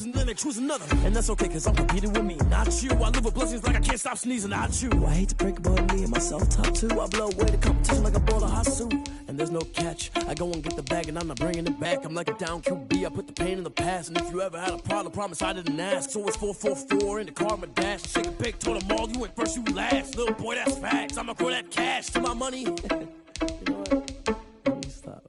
And then they choose another, and that's okay, cause I'm competing with me, not you. I live with blessings like I can't stop sneezing, not you. I hate to break it, but me and myself top two. I blow away the competition like a bowl of hot soup, and there's no catch. I go and get the bag, and I'm not bringing it back. I'm like a down QB, I put the pain in the past. And if you ever had a problem, promise I didn't ask. So it's 4-4-4 in the car, my dash. Shake a big, told them all, you went first, you last. Little boy, that's facts. I'ma grow that cash to my money. You know what? Let me stop.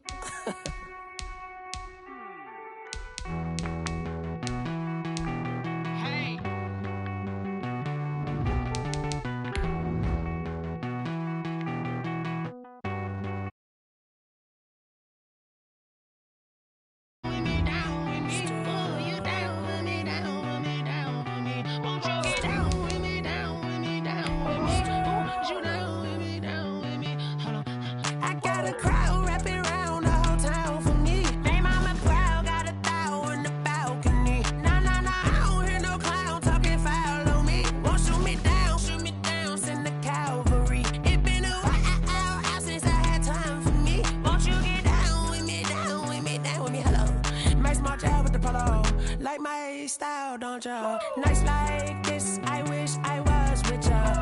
Like my style, don't you? Nights like this, I wish I was with you.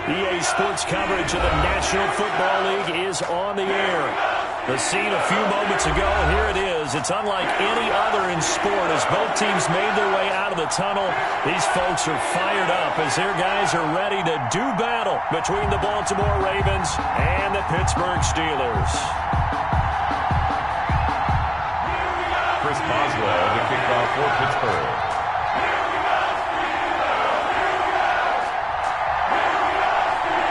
EA Sports coverage of the National Football League is on the air. The scene a few moments ago, and here it is. It's unlike any other in sport as both teams made their way out of the tunnel. These folks are fired up as their guys are ready to do battle between the Baltimore Ravens and the Pittsburgh Steelers. Chris Boswell, the kickoff for Pittsburgh.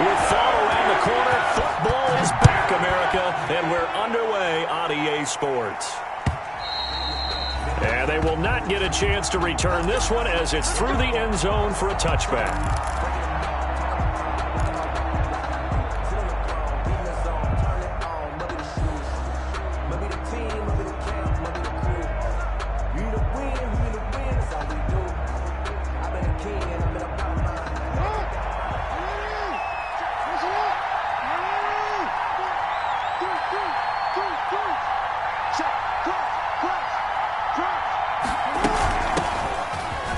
With fall around the corner, football is back, America, and we're underway on EA Sports. And they will not get a chance to return this one as it's through the end zone for a touchback.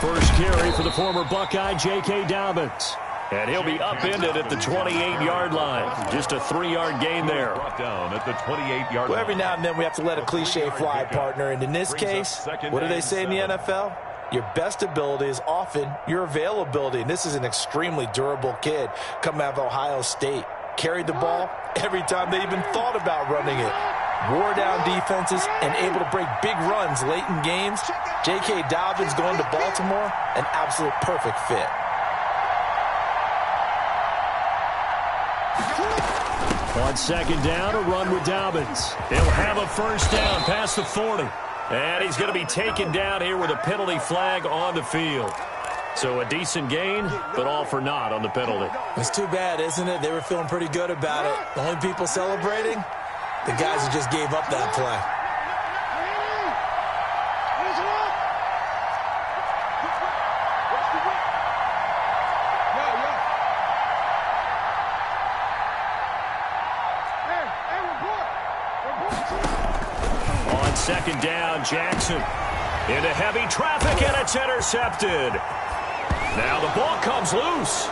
First carry for the former Buckeye, J.K. Dobbins. And he'll be upended at the 28-yard line. Just a 3-yard gain there. Brought down at the 28-yard line. Well, every now and then we have to let a cliche fly, partner. And in this case, what do they say in the NFL? Your best ability is often your availability. And this is an extremely durable kid coming out of Ohio State. Carried the ball every time they even thought about running it. Wore down defenses and able to break big runs late in games. J.K. Dobbins going to Baltimore, an absolute perfect fit. On second down, a run with Dobbins. He'll have a first down past the 40. And he's going to be taken down here with a penalty flag on the field. So a decent gain, but all for naught on the penalty. It's too bad, isn't it? They were feeling pretty good about it. The only people celebrating, the guys who just gave up that play. On second down, Jackson into heavy traffic, and it's intercepted. Now the ball comes loose.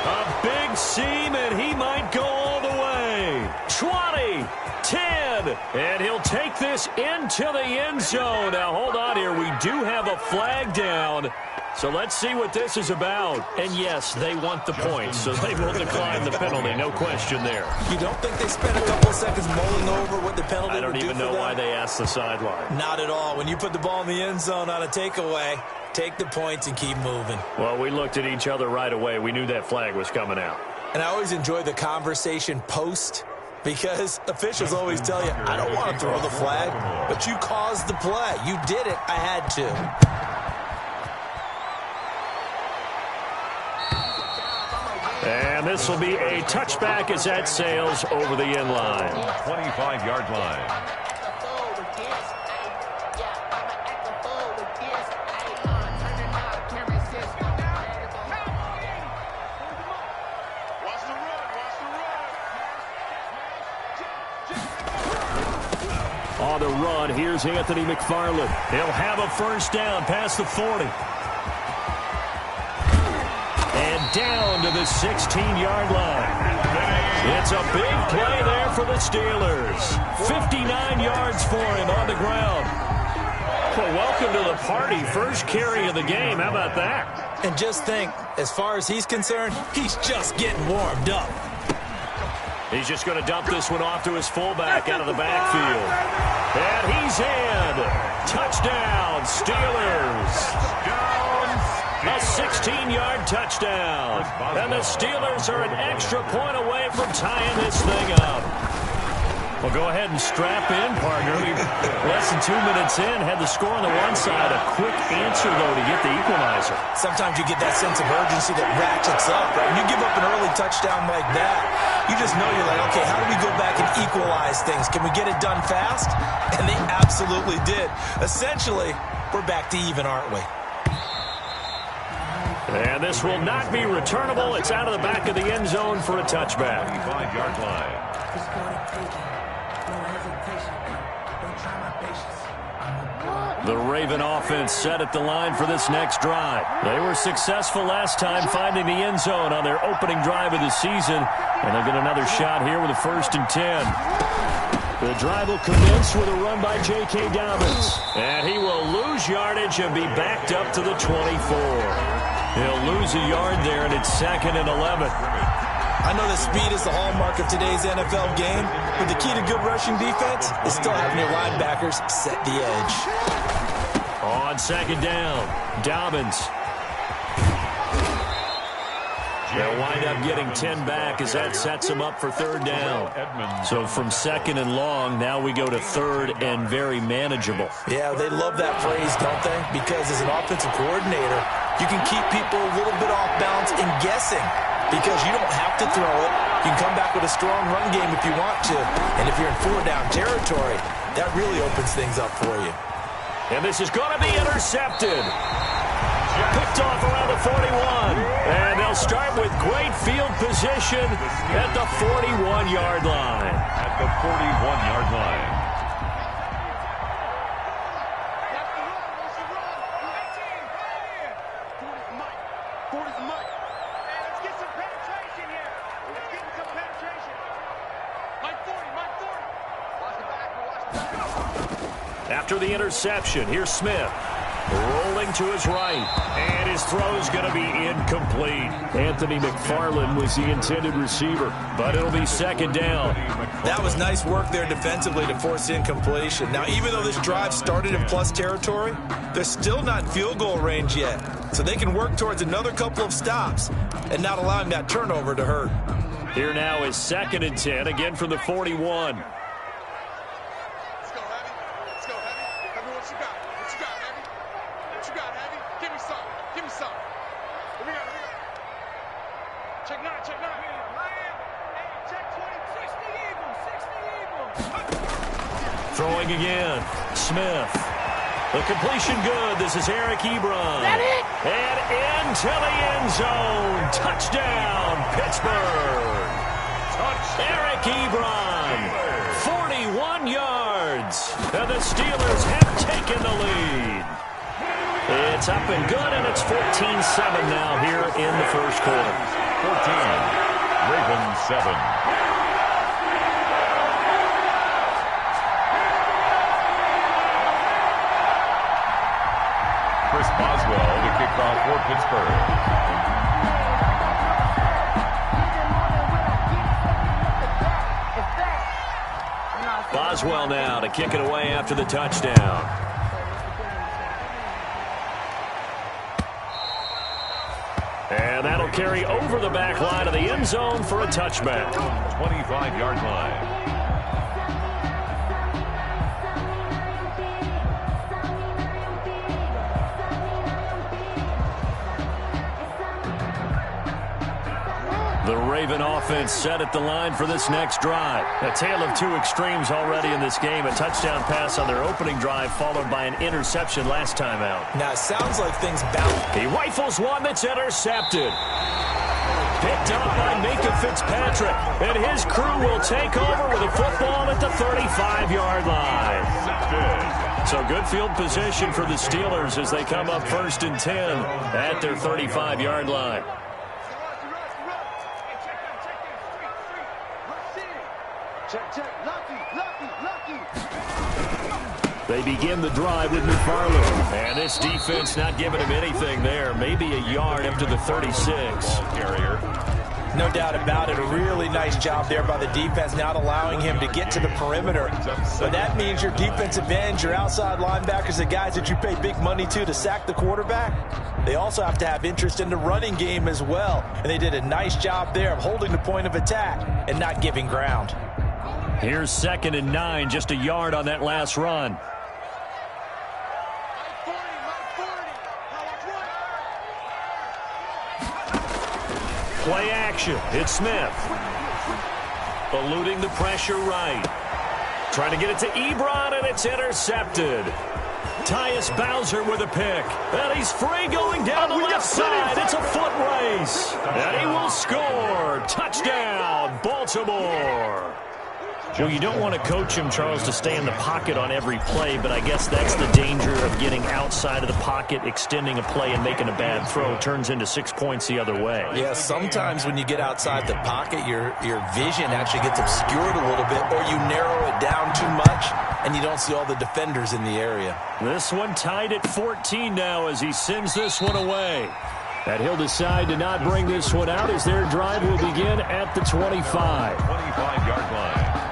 A big seam, and he might go all the way. 20, 10, and he'll take this into the end zone. Now, hold on here. We do have a flag down. So let's see what this is about. And, yes, they want the points, so they will decline the penalty. No question there. You don't think they spent a couple seconds mulling over what the penalty would do for them? I don't even know why they asked the sideline. Not at all. When you put the ball in the end zone on a takeaway, take the points and keep moving. Well, we looked at each other right away. We knew that flag was coming out. And I always enjoy the conversation post because officials always tell you, I don't want to throw the flag, but you caused the play. You did it. I had to. And this will be a touchback as that sails over the end line. 25-yard line. On the run, here's Anthony McFarland. He'll have a first down past the 40. And down to the 16-yard line. It's a big play there for the Steelers. 59 yards for him on the ground. Well, welcome to the party. First carry of the game. How about that? And just think, as far as he's concerned, he's just getting warmed up. He's just going to dump this one off to his fullback out of the backfield. And he's in. Touchdown, Steelers. A 16-yard touchdown. And the Steelers are an extra point away from tying this thing up. Well, go ahead and strap in, partner. Less than 2 minutes in, had the score on the one side. A quick answer, though, to get the equalizer. Sometimes you get that sense of urgency that ratchets up, right? When you give up an early touchdown like that, you just know you're like, okay, how do we go back and equalize things? Can we get it done fast? And they absolutely did. Essentially, we're back to even, aren't we? And this will not be returnable. It's out of the back of the end zone for a touchback. 5-yard line. The Raven offense set at the line for this next drive. They were successful last time finding the end zone on their opening drive of the season, and they'll get another shot here with a 1st and 10. The drive will commence with a run by J.K. Dobbins, and he will lose yardage and be backed up to the 24. He'll lose a yard there, and it's 2nd and 11. I know that speed is the hallmark of today's NFL game, but the key to good rushing defense is still having your linebackers set the edge. On 2nd down, Dobbins. They'll wind up getting 10 back as that sets them up for 3rd down. So from 2nd and long, now we go to 3rd and very manageable. Yeah, they love that phrase, don't they? Because as an offensive coordinator, you can keep people a little bit off balance and guessing because you don't have to throw it. You can come back with a strong run game if you want to. And if you're in 4-down territory, that really opens things up for you. And this is going to be intercepted. Picked off around the 41. And they'll start with great field position at the 41-yard line. At the 41-yard line. After the interception, here's Smith. Rolling to his right, and his throw's going to be incomplete. Anthony McFarland was the intended receiver, but it'll be 2nd down. That was nice work there defensively to force incompletion. Now, even though this drive started in plus territory, they're still not in field goal range yet, so they can work towards another couple of stops and not allowing that turnover to hurt. Here now is 2nd and 10, again from the 41. Throwing again, Smith. The completion good. This is Eric Ebron. That it? And into the end zone. Touchdown, Pittsburgh. Eric Ebron. 41 yards. And the Steelers have taken the lead. It's up and good, and it's 14-7 now here in the first quarter. 14, Ravens 7. Chris Boswell to kick off for Pittsburgh. Boswell now to kick it away after the touchdown. And that'll carry over the back line of the end zone for a touchback. 25-yard line. The Raven offense set at the line for this next drive. A tale of two extremes already in this game. A touchdown pass on their opening drive followed by an interception last time out. Now, it sounds like things bounce. He rifles one that's intercepted. Picked up by Minka Fitzpatrick. And his crew will take over with a football at the 35-yard line. So good field position for the Steelers as they come up 1st and 10 at their 35-yard line. They begin the drive with McFarland. And this defense not giving him anything there. Maybe a yard up to the 36. No doubt about it. A really nice job there by the defense, not allowing him to get to the perimeter. But that means your defensive ends, your outside linebackers, the guys that you pay big money to sack the quarterback, they also have to have interest in the running game as well. And they did a nice job there of holding the point of attack and not giving ground. Here's 2nd and 9, just a yard on that last run. Play action. It's Smith. Eluding the pressure right. Trying to get it to Ebron, and it's intercepted. Tyus Bowser with a pick. And he's free going down the left side. It's a foot race. And he will score. Touchdown, Baltimore. Well, you don't want to coach him, Charles, to stay in the pocket on every play, but I guess that's the danger of getting outside of the pocket, extending a play, and making a bad throw. Turns into 6 points the other way. Yeah, sometimes when you get outside the pocket, your vision actually gets obscured a little bit, or you narrow it down too much, and you don't see all the defenders in the area. This one tied at 14 now as he sends this one away. And he'll decide to not bring this one out as their drive will begin at the 25. 25-yard line.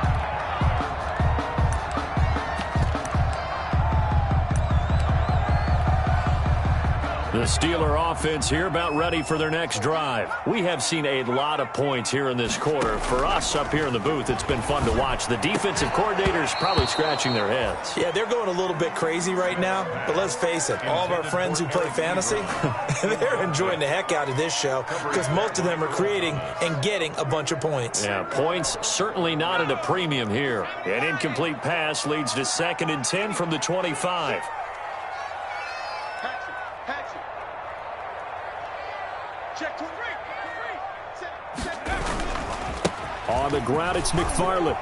The Steeler offense here about ready for their next drive. We have seen a lot of points here in this quarter. For us up here in the booth, it's been fun to watch. The defensive coordinators probably scratching their heads. Yeah, they're going a little bit crazy right now. But let's face it, all of our friends who play fantasy, they're enjoying the heck out of this show because most of them are creating and getting a bunch of points. Yeah, points certainly not at a premium here. An incomplete pass leads to 2nd and 10 from the 25. On the ground, it's McFarland.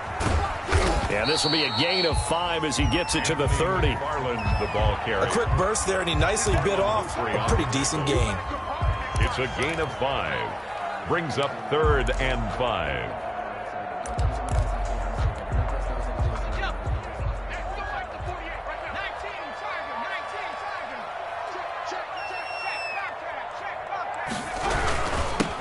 And this will be a gain of 5 as he gets it to the 30. McFarland, the ball carrier. A quick burst there, and he nicely bit off a pretty decent gain. It's a gain of 5. Brings up 3rd and 5.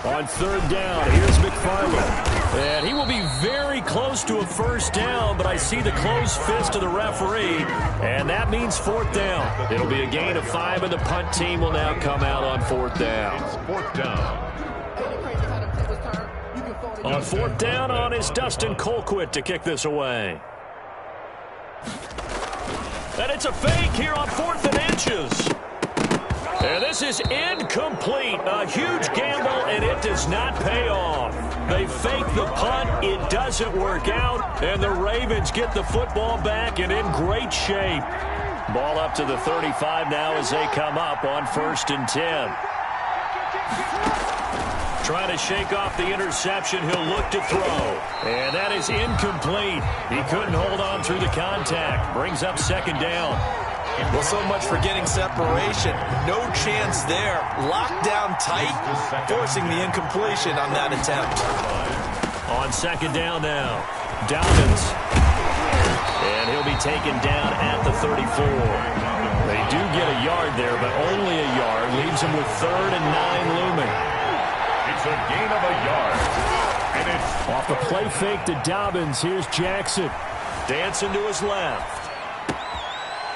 On 3rd down, here's McFarland. And he will be very close to a first down, but I see the closed fist of the referee, and that means 4th down. It'll be a gain of 5, and the punt team will now come out on 4th down. It's 4th down. On 4th down on is Dustin Colquitt to kick this away. And it's a fake here on 4th and inches. And this is incomplete. A huge gamble, and it does not pay off. They fake the punt. It doesn't work out. And the Ravens get the football back and in great shape. Ball up to the 35 now as they come up on 1st and 10. Trying to shake off the interception. He'll look to throw. And that is incomplete. He couldn't hold on through the contact. Brings up 2nd down. Well, so much for getting separation. No chance there. Locked down tight, forcing the incompletion on that attempt. On 2nd down now, Dobbins. And he'll be taken down at the 34. They do get a yard there, but only a yard. Leaves him with 3rd and 9 looming. It's a gain of a yard. And it's off the play fake to Dobbins. Here's Jackson. Dancing to his left.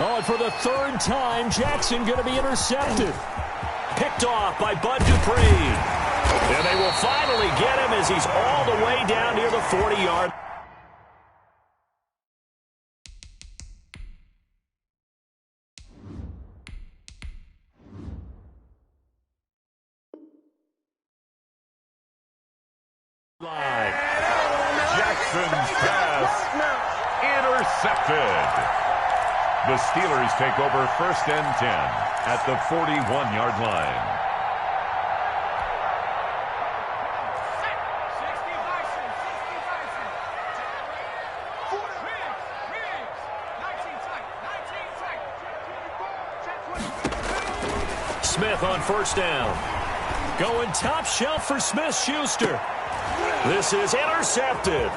Oh, and for the 3rd time, Jackson going to be intercepted. Picked off by Bud Dupree. And they will finally get him as he's all the way down near the 40-yard. Jackson's pass intercepted. The Steelers take over 1st and 10 at the 41-yard line. Smith on first down. Going top shelf for Smith-Schuster. This is intercepted.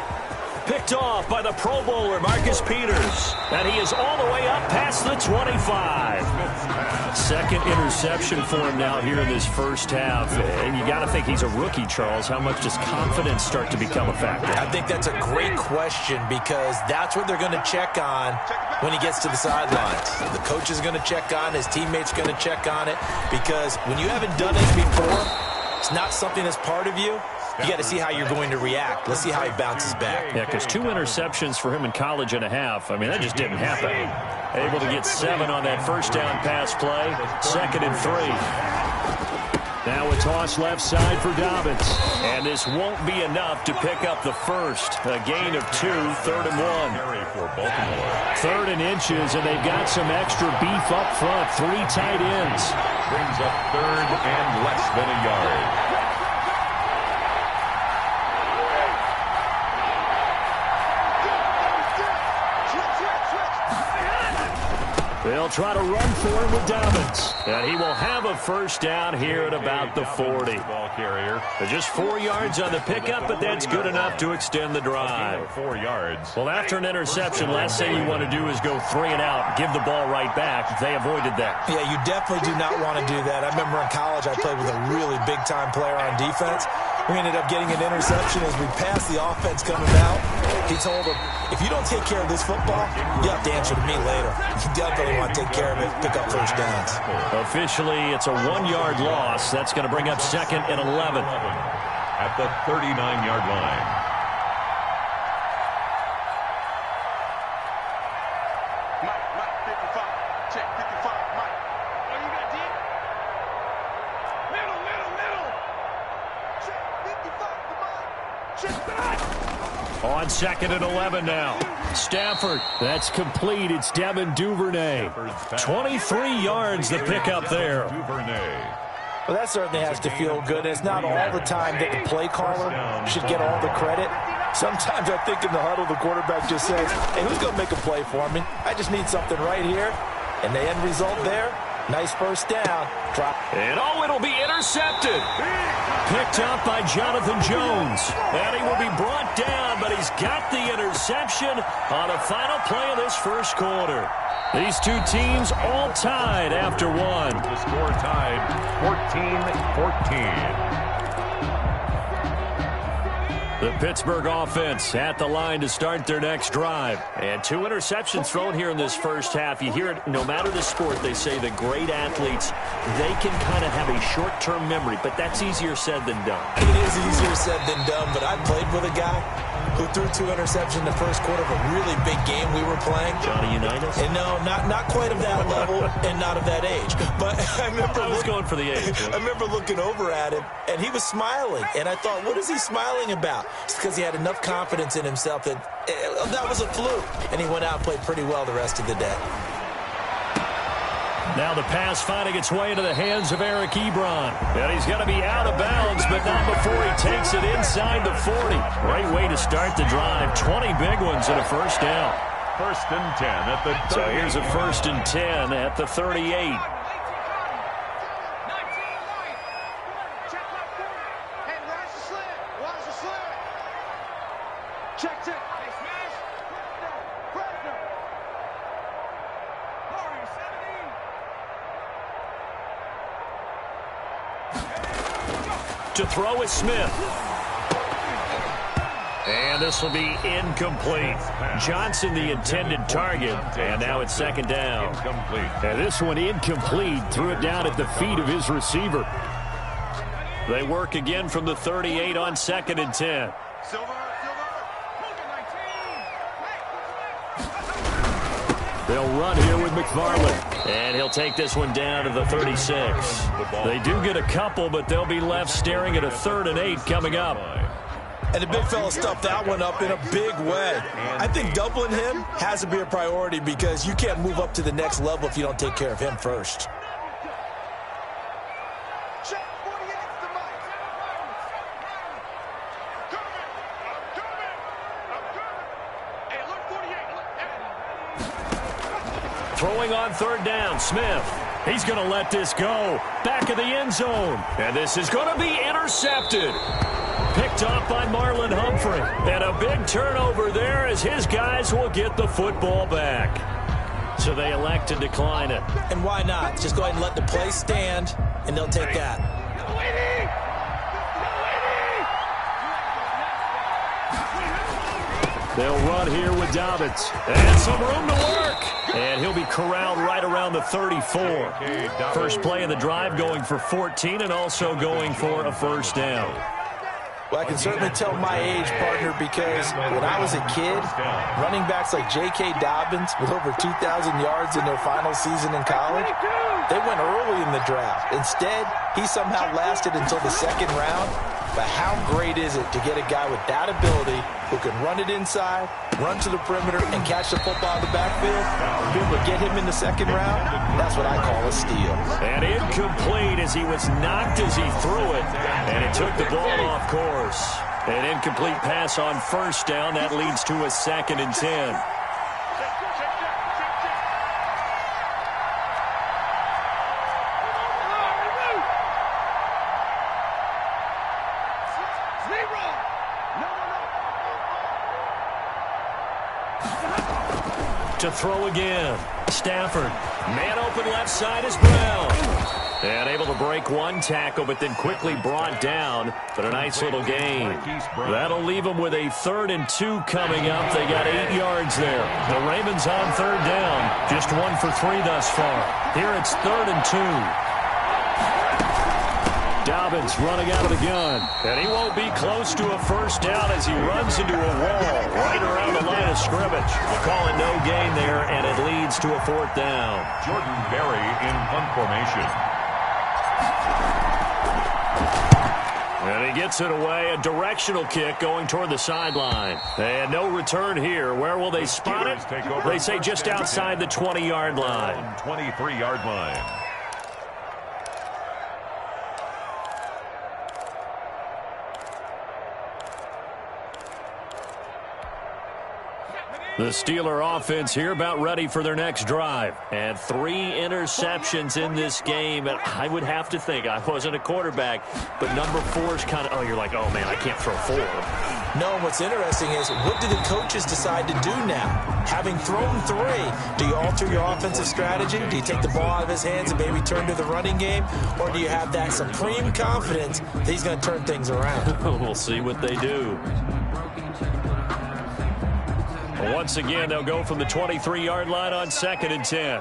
Picked off by the Pro Bowler, Marcus Peters. And he is all the way up past the 25. Second interception for him now here in this first half. And you got to think he's a rookie, Charles. How much does confidence start to become a factor? I think that's a great question because that's what they're going to check on when he gets to the sidelines. The coach is going to check on, his teammates are going to check on it because when you haven't done it before, it's not something that's part of you. You got to see how you're going to react. Let's see how he bounces back. Yeah, because 2 interceptions for him in college and a half. I mean, that just didn't happen. Able to get 7 on that first down pass play. 2nd and 3. Now a toss left side for Dobbins. And this won't be enough to pick up the first. A gain of 2, 3rd and 1. 3rd and inches, and they've got some extra beef up front. 3 tight ends. Brings up 3rd and less than a yard. They'll try to run for him with Dobbins. And he will have a first down here at about the 40. Ball carrier. Just 4 yards on the pickup, but that's good enough to extend the drive. 4 yards. Well, after an interception, last thing you want to do is go 3 and out, give the ball right back. They avoided that. Yeah, you definitely do not want to do that. I remember in college I played with a really big-time player on defense. We ended up getting an interception as we passed the offense coming out. He told him, if you don't take care of this football, you have to answer to me later. You definitely want to take care of it, pick up first downs. Officially, it's a 1-yard loss. That's going to bring up 2nd and 11. At the 39-yard line. Mike, 55. Check, 55, Mike. Oh, you got deep? Middle. Check, 55, come on. Check that. On 2nd and 11 now. Stafford, that's complete. It's Devin Duvernay. 23 yards the pickup there. Well, that certainly has to feel good. It's not all the time that the play caller should get all the credit. Sometimes I think in the huddle, the quarterback just says, hey, who's going to make a play for me? I just need something right here. And the end result there, nice first down. Drop. And it'll be intercepted. Picked up by Jonathan Jones. And he will be brought down, but he's got the interception on a final play of this first quarter. These two teams all tied after one. The score tied 14-14. The Pittsburgh offense at the line to start their next drive. And 2 interceptions thrown here in this first half. You hear it no matter the sport. They say the great athletes, they can kind of have a short-term memory, but that's easier said than done. It is easier said than done, but I played with a guy who threw 2 interceptions in the first quarter of a really big game we were playing. Johnny Unitas? And no, not quite of that level and not of that age. But I was going for the age. I remember looking over at him, and he was smiling. And I thought, what is he smiling about? It's because he had enough confidence in himself that that was a fluke. And he went out and played pretty well the rest of the day. Now the pass finding its way into the hands of Eric Ebron. And he's going to be out of bounds, but not before he takes it inside the 40. Great way to start the drive. 20 big ones and a first down. 1st and 10 at the 38. So here's a 1st and 10 at the 38. To throw is Smith. And this will be incomplete. Johnson, the intended target. And now it's 2nd down. Incomplete. And this one incomplete. Threw it down at the feet of his receiver. They work again from the 38 on 2nd and 10. They'll run here with McFarland. And he'll take this one down to the 36. They do get a couple, but they'll be left staring at a 3rd and 8 coming up. And the big fella stuffed that one up in a big way. I think doubling him has to be a priority because you can't move up to the next level if you don't take care of him first. Throwing on 3rd down, Smith. He's going to let this go. Back of the end zone. And this is going to be intercepted. Picked off by Marlon Humphrey. And a big turnover there as his guys will get the football back. So they elect to decline it. And why not? Just go ahead and let the play stand, and they'll take that. They'll run here with Dobbins. And some room to work. And he'll be corralled right around the 34. First play of the drive going for 14 and also going for a first down. Well, I can certainly tell my age, partner, because when I was a kid, running backs like J.K. Dobbins with over 2,000 yards in their final season in college, they went early in the draft. Instead, he somehow lasted until the second round. But how great is it to get a guy with that ability who can run it inside, run to the perimeter, and catch the football in the backfield? Be able to get him in the second round, that's what I call a steal. And incomplete as he was knocked as he threw it, and it took the ball off course. An incomplete pass on first down. That leads to a 2nd and 10. To throw again. Stafford. Man open left side is Brown. And able to break one tackle, but then quickly brought down. But a nice little gain. That'll leave them with a 3rd and 2 coming up. They got 8 yards there. The Ravens on 3rd down. Just 1 for 3 thus far. Here it's 3rd and 2. Dobbins running out of the gun. And he won't be close to a first down as he runs into a wall right around the line of scrimmage. We'll call it no gain there, and it leads to a 4th down. Jordan Berry in punt formation. And he gets it away. A directional kick going toward the sideline. And no return here. Where will they spot it? They say just outside the 20-yard line. 23-yard line. The Steeler offense here about ready for their next drive. And 3 interceptions in this game. And I would have to think, I wasn't a quarterback, but number 4 is kind of, oh, you're like, oh, man, I can't throw 4. No, what's interesting is what do the coaches decide to do now? Having thrown 3, do you alter your offensive strategy? Do you take the ball out of his hands and maybe turn to the running game? Or do you have that supreme confidence that he's going to turn things around? We'll see what they do. Once again, they'll go from the 23-yard line on 2nd and 10.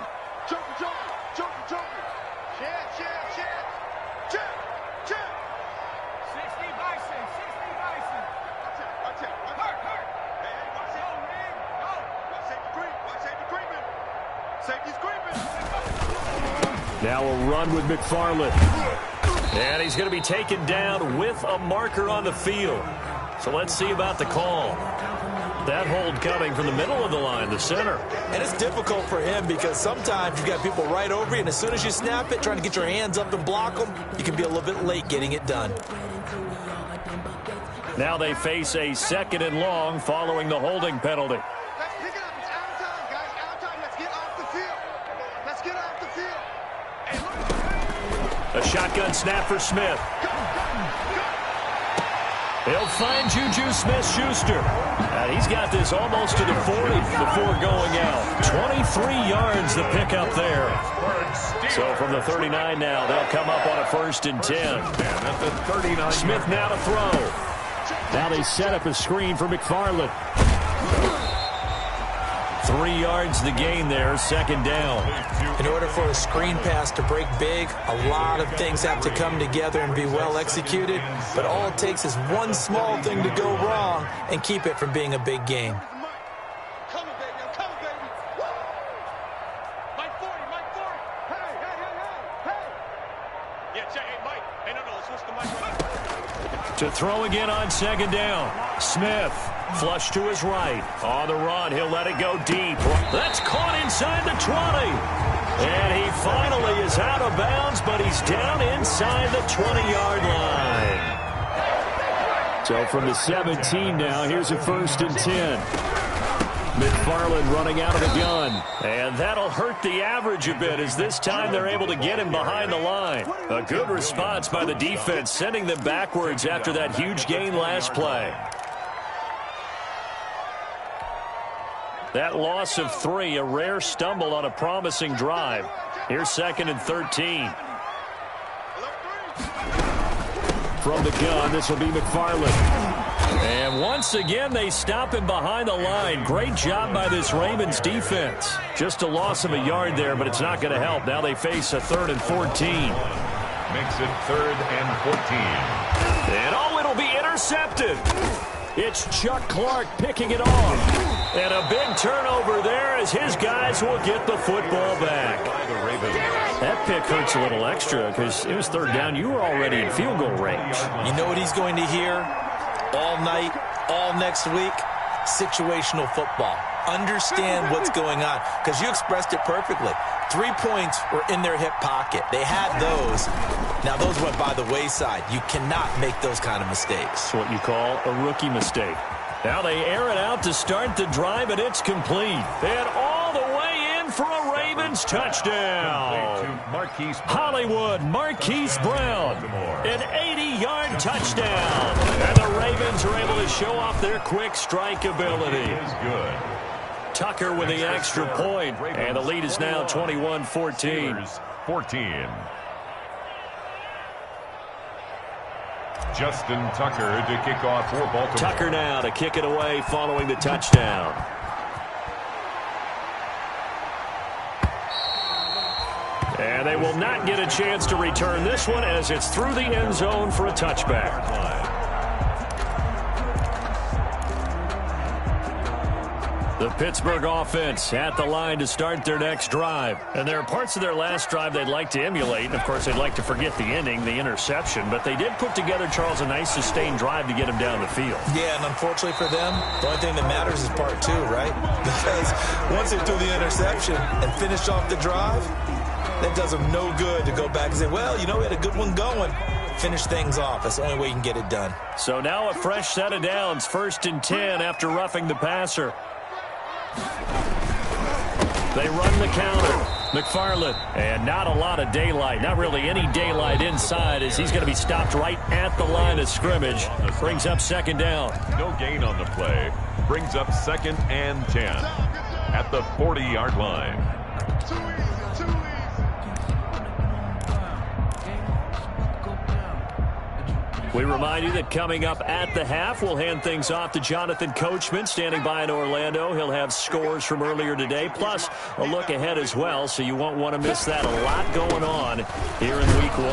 Now a run with McFarland. And he's going to be taken down with a marker on the field. So let's see about the call. That hold coming from the middle of the line, the center. And it's difficult for him because sometimes you've got people right over you, and as soon as you snap it, trying to get your hands up and block them, you can be a little bit late getting it done. Now they face a 2nd and long following the holding penalty. Let's pick it up. It's out of time, guys. Out of time. Let's get off the field. Let's get off the field. A shotgun snap for Smith. He'll find Juju Smith-Schuster. And he's got this almost to the 40 before going out. 23 yards the pickup there. So from the 39 now, they'll come up on a 1st and 10. Smith now to throw. Now they set up a screen for McFarland. 3 yards the gain there, 2nd down. In order for a screen pass to break big, a lot of things have to come together and be well executed. But all it takes is one small thing to go wrong and keep it from being a big game. I'm coming, baby. I'm coming, baby. Woo! Mike 40, Mike 40. Hey. Yeah, check. Hey, Mike. Hey, no, let's switch the mic right. To throw again on 2nd down. Smith. Flush to his right. On the run, he'll let it go deep. That's caught inside the 20. And he finally is out of bounds, but he's down inside the 20-yard line. So from the 17 now, here's a 1st and 10. McFarland running out of the gun. And that'll hurt the average a bit as this time they're able to get him behind the line. A good response by the defense, sending them backwards after that huge gain last play. That loss of 3, a rare stumble on a promising drive. Here's 2nd and 13. From the gun, this will be McFarland. And once again, they stop him behind the line. Great job by this Ravens defense. Just a loss of a yard there, but it's not going to help. Now they face a 3rd and 14. Makes it 3rd and 14. And oh, it'll be intercepted. It's Chuck Clark picking it off. And a big turnover there as his guys will get the football back. That pick hurts a little extra because it was 3rd down. You were already in field goal range. You know what he's going to hear all night, all next week? Situational football. Understand what's going on because you expressed it perfectly. 3 points were in their hip pocket. They had those. Now, those went by the wayside. You cannot make those kind of mistakes. It's what you call a rookie mistake. Now they air it out to start the drive, and it's complete. And all the way in for a Ravens touchdown. Hollywood Marquise Brown, an 80-yard touchdown. And the Ravens are able to show off their quick strike ability. Tucker with the extra point, and the lead is now 21-14. 14. Justin Tucker to kick off for Baltimore. Tucker now to kick it away following the touchdown. And they will not get a chance to return this one as it's through the end zone for a touchback. The Pittsburgh offense at the line to start their next drive. And there are parts of their last drive they'd like to emulate. And, of course, they'd like to forget the ending, the interception. But they did put together, Charles, a nice sustained drive to get him down the field. Yeah, and unfortunately for them, the only thing that matters is part 2, right? Because once they threw the interception and finished off the drive, that does them no good to go back and say, well, you know, we had a good one going. Finish things off. That's the only way you can get it done. So now a fresh set of downs, 1st and 10 after roughing the passer. They run the counter. McFarland. And not a lot of daylight. Not really any daylight inside as he's going to be stopped right at the line of scrimmage. Brings up 2nd down. No gain on the play. Brings up 2nd and 10 at the 40-yard line. We remind you that coming up at the half, we'll hand things off to Jonathan Coachman standing by in Orlando. He'll have scores from earlier today, plus a look ahead as well, so you won't want to miss that. A lot going on here in Week 1.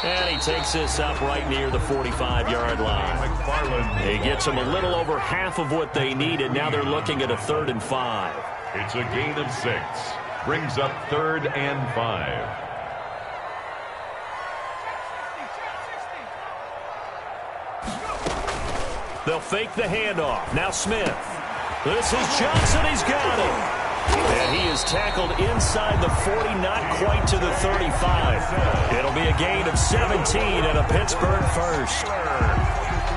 And he takes this up right near the 45-yard line. He gets them a little over half of what they needed. Now they're looking at a 3rd and 5. It's a gain of 6. Brings up 3rd and 5. They'll fake the handoff. Now Smith. This is Johnson. He's got him. And he is tackled inside the 40, not quite to the 35. It'll be a gain of 17 and a Pittsburgh first.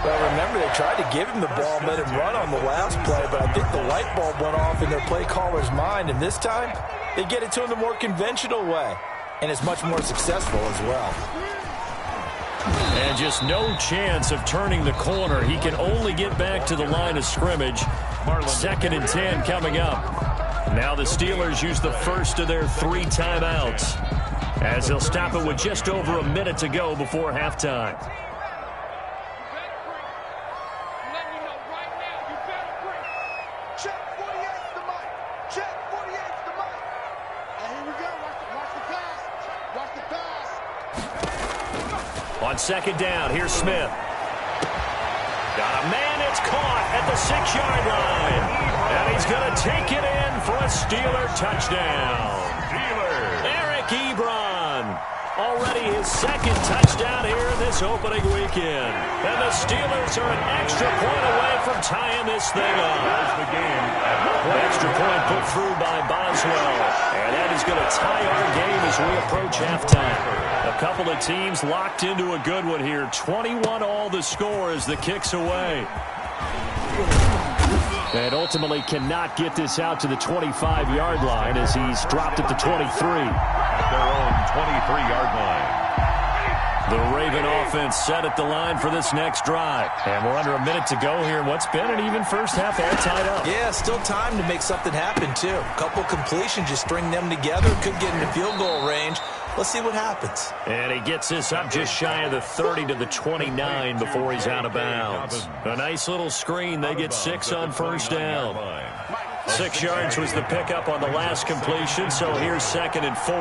Well, remember, they tried to give him the ball and let him run on the last play, but I think the light bulb went off in their play caller's mind, and this time they get it to him the more conventional way, and it's much more successful as well. And just no chance of turning the corner. He can only get back to the line of scrimmage. 2nd and 10 coming up. Now the Steelers use the first of their 3 timeouts as they'll stop it with just over a minute to go before halftime. On 2nd down, here's Smith. Got a man, it's caught at the 6-yard line. And he's going to take it in for a Steeler touchdown. Eric Ebron. Already his 2nd touchdown here in this opening weekend. And the Steelers are an extra point away from tying this thing up. The game. Extra point put through by Boswell. And that is going to tie our game as we approach halftime. A couple of teams locked into a good one here. 21 all the score as the kick's away. And ultimately cannot get this out to the 25-yard line as he's dropped at the 23. At their own 23-yard line. The Raven offense set at the line for this next drive. And we're under a minute to go here in what's been an even first half, all tied up. Yeah, still time to make something happen, too. A couple completions, just string them together. Could get into field goal range. Let's see what happens. And he gets this up just shy of the 30 to the 29 before he's out of bounds. A nice little screen. They get 6 on first down. 6 yards was the pickup on the last completion, so here's 2nd and 4.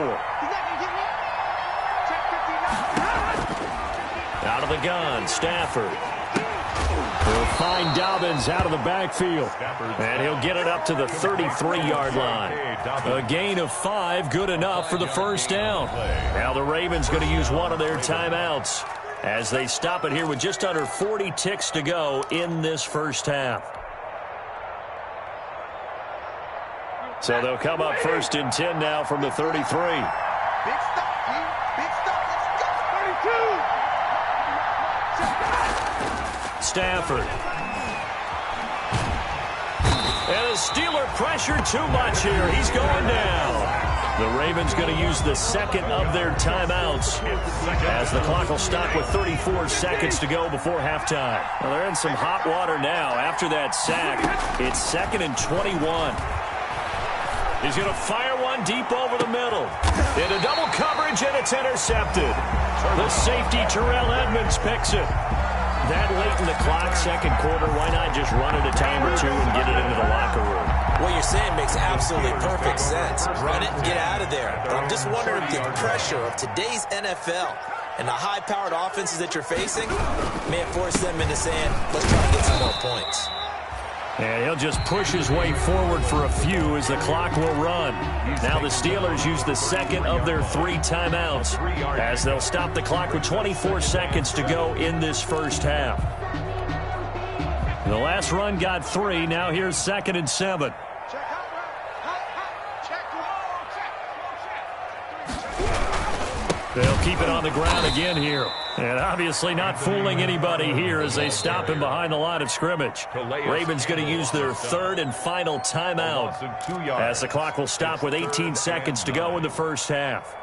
Out of the gun, Stafford. He'll find Dobbins out of the backfield. And he'll get it up to the 33-yard line. A gain of 5, good enough for the first down. Now the Ravens going to use one of their timeouts as they stop it here with just under 40 ticks to go in this first half. So they'll come up 1st and 10 now from the 33. Big stop, Pete. Big stop. Let's go. 32. Stafford. And the Steeler pressure too much here. He's going down. The Ravens going to use the 2nd of their timeouts as the clock will stop with 34 seconds to go before halftime. Well, they're in some hot water now after that sack. It's 2nd and 21. He's going to fire one deep over the middle. Into double coverage, and it's intercepted. The safety, Terrell Edmonds, picks it. That late in the clock, 2nd quarter, why not just run it a time or 2 and get it into the locker room? What you're saying makes absolutely perfect sense. Run it and get out of there. But I'm just wondering if the pressure of today's NFL and the high-powered offenses that you're facing may have forced them into saying, let's try to get some more points. And he'll just push his way forward for a few as the clock will run. Now the Steelers use the 2nd of their 3 timeouts as they'll stop the clock with 24 seconds to go in this first half. The last run got 3. Now here's 2nd and 7. They'll keep it on the ground again here. And obviously not fooling anybody here as they stop him behind the line of scrimmage. Ravens going to use their 3rd and final timeout as the clock will stop with 18 seconds to go in the first half.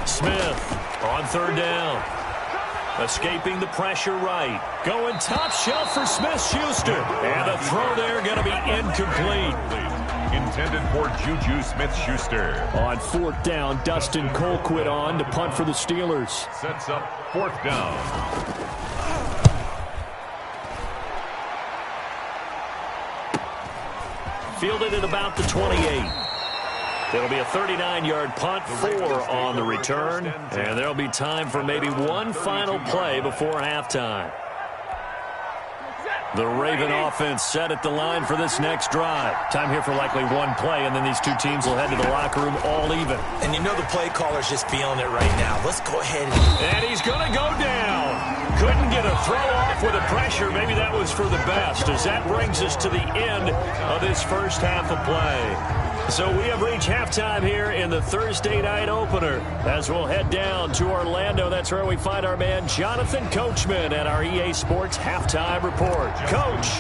Smith on 3rd down. Escaping the pressure right. Going top shelf for Smith-Schuster. And the throw there going to be incomplete. Intended for Juju Smith-Schuster. On 4th down, Dustin Colquitt on to punt for the Steelers. Sets up 4th down. Fielded at about the 28. It'll be a 39-yard punt, 4 on the return, and there'll be time for maybe one final play before halftime. The Raven offense set at the line for this next drive. Time here for likely one play, and then these two teams will head to the locker room all even. And you know the play caller's just feeling it right now. Let's go ahead. And he's going to go down. Couldn't get a throw off with the pressure. Maybe that was for the best, as that brings us to the end of this first half of play. So we have reached halftime here in the Thursday night opener as we'll head down to Orlando. That's where we find our man Jonathan Coachman at our EA Sports Halftime Report. Coach,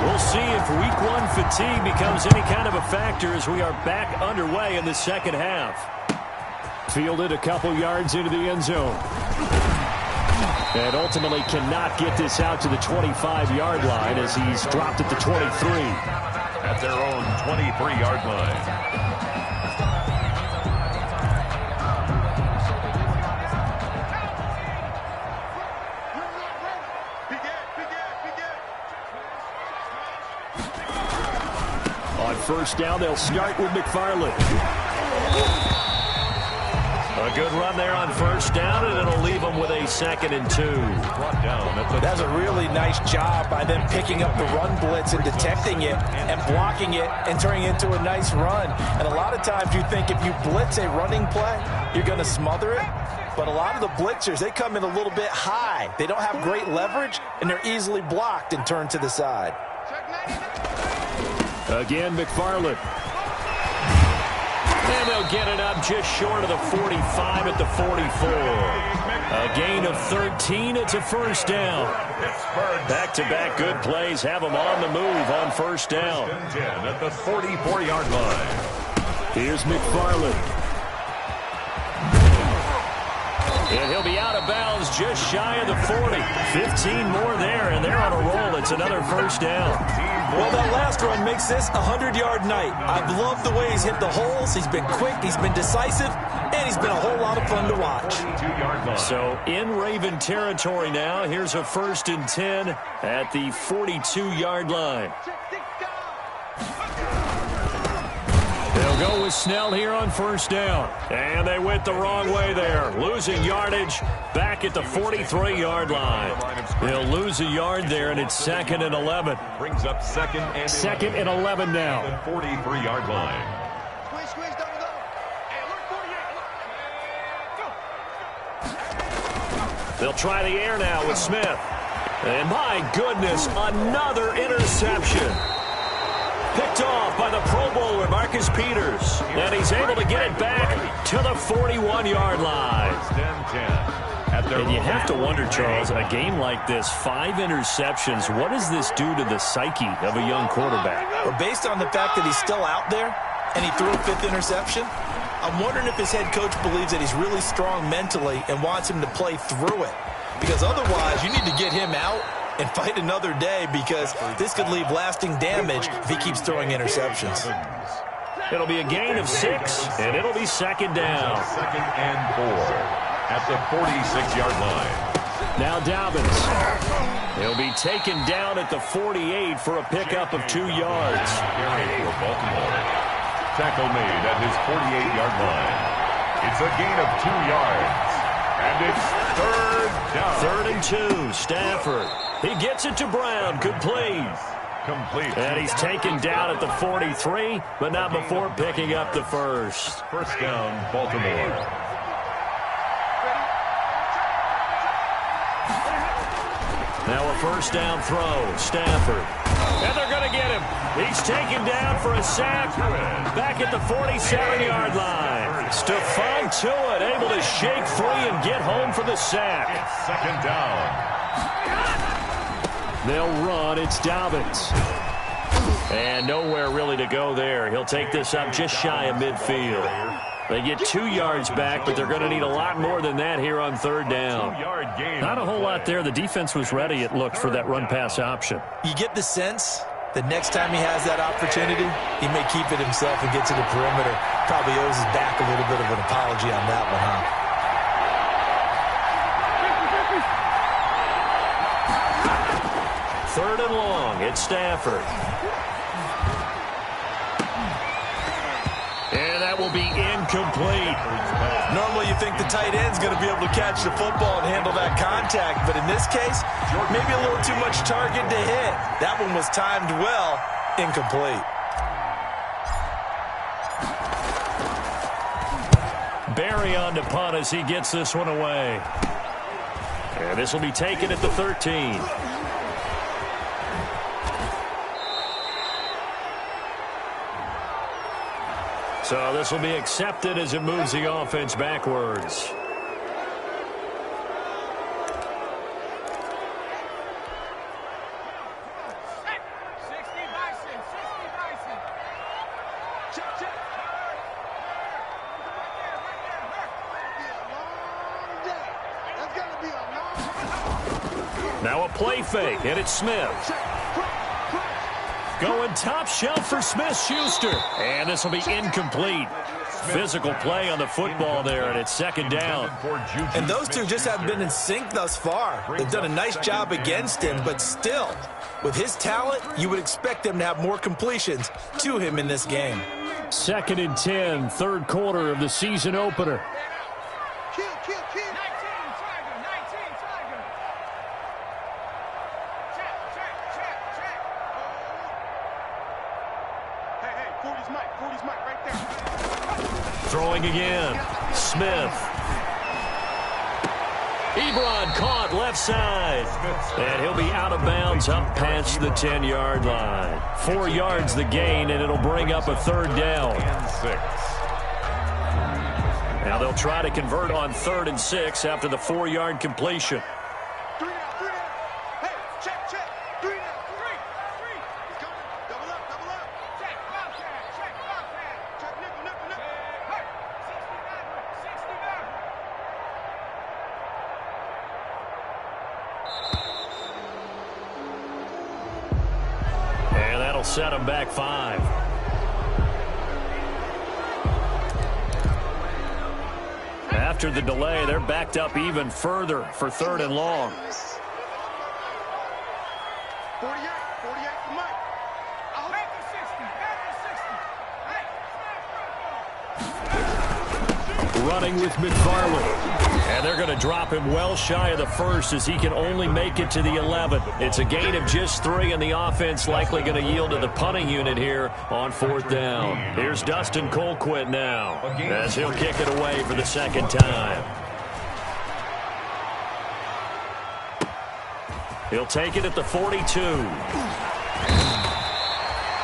we'll see if Week 1 fatigue becomes any kind of a factor as we are back underway in the second half. Fielded a couple yards into the end zone. And ultimately cannot get this out to the 25-yard line as he's dropped at the 23. At their own 23-yard line. On 1st down, they'll start with McFarland. A good run there on first down, and it'll leave them with a 2nd and 2. That's a really nice job by them picking up the run blitz and detecting it and blocking it and turning it into a nice run. And a lot of times you think if you blitz a running play, you're going to smother it. But a lot of the blitzers, they come in a little bit high. They don't have great leverage, and they're easily blocked and turned to the side. Again, McFarland. And they'll get it up just short of the 45 at the 44. A gain of 13. It's a first down. Back-to-back good plays have them on the move on first down. At the 44-yard line. Here's McFarland. And he'll be out of bounds just shy of the 40. 15 more there, and they're on a roll. It's another first down. Well, that last run makes this a 100-yard night. I've loved the way he's hit the holes. He's been quick, he's been decisive, and he's been a whole lot of fun to watch. So in Raven territory now, here's a 1st and 10 at the 42-yard line. They'll go with Snell here on first down. And they went the wrong way there. Losing yardage back at the 43-yard line. They'll lose a yard there, and it's 2nd and 11. Brings up 2nd and 11 now. 43-yard line. Squeeze, double. Hey, look, 48. They'll try the air now with Smith. And my goodness, another interception. Picked off by the Pro Bowler, Marcus Peters. And he's able to get it back to the 41-yard line. And you have to wonder, Charles, a game like this, 5 interceptions, what does this do to the psyche of a young quarterback? Well, based on the fact that he's still out there and he threw a 5th interception, I'm wondering if his head coach believes that he's really strong mentally and wants him to play through it. Because otherwise, you need to get him out and fight another day, because this could leave lasting damage if he keeps throwing interceptions. It'll be a gain of 6, and it'll be 2nd down. 2nd and 4 at the 46-yard line. Now Dobbins. He'll be taken down at the 48 for a pickup of 2 yards. For Baltimore. Tackle made at his 48-yard line. It's a gain of 2 yards. And it's 3rd down. 3rd and 2, Stafford. He gets it to Brown. Complete. And he's taken down at the 43, but not before picking up the first. First down, Baltimore. Now a first down throw, Stafford. And they're going to get him. He's taken down for a sack back at the 47-yard line. Stephon Tuitt able to shake free and get home for the sack. 2nd down. They'll run. It's Dobbins. And nowhere really to go there. He'll take this up just shy of midfield. They get 2 yards back, but they're going to need a lot more than that here on 3rd down. Not a whole lot there. The defense was ready, it looked, for that run-pass option. You get the sense that next time he has that opportunity, he may keep it himself and get to the perimeter. Probably owes his back a little bit of an apology on that one, huh? Third and long. It's Stafford. And that will be incomplete. Normally you think the tight end's going to be able to catch the football and handle that contact, but in this case, maybe a little too much target to hit. That one was timed well. Incomplete. Barry on to punt as he gets this one away. And this will be taken at the 13. So this will be accepted as it moves the offense backwards. Now a play fake, and it's Smith. Going top shelf for Smith-Schuster. And this will be incomplete. Physical play on the football there, and it's 2nd down. And those two just haven't been in sync thus far. They've done a nice job against him, but still, with his talent, you would expect them to have more completions to him in this game. 2nd and 10, 3rd quarter of the season opener. 40's Mike. 40's Mike right there. Throwing again. Smith. Ebron caught left side. And he'll be out of bounds up past the 10-yard line. 4 yards the gain, and it'll bring up a third down. And 6. Now they'll try to convert on 3rd and 6 after the 4-yard completion. 3 now. Hey, check. 3 now. 3. He's coming. Double up. Check, Wildcat. Check, nickel. Hey, 69. And that'll set him back 5. After the delay, they're backed up even further for 3rd and long. 48 for Mike. I'll make the 60. Running with McFarland. And they're going to drop him well shy of the 1st as he can only make it to the 11. It's a gain of just 3, and the offense likely going to yield to the punting unit here on 4th down. Here's Dustin Colquitt now as he'll kick it away for the 2nd time. He'll take it at the 42.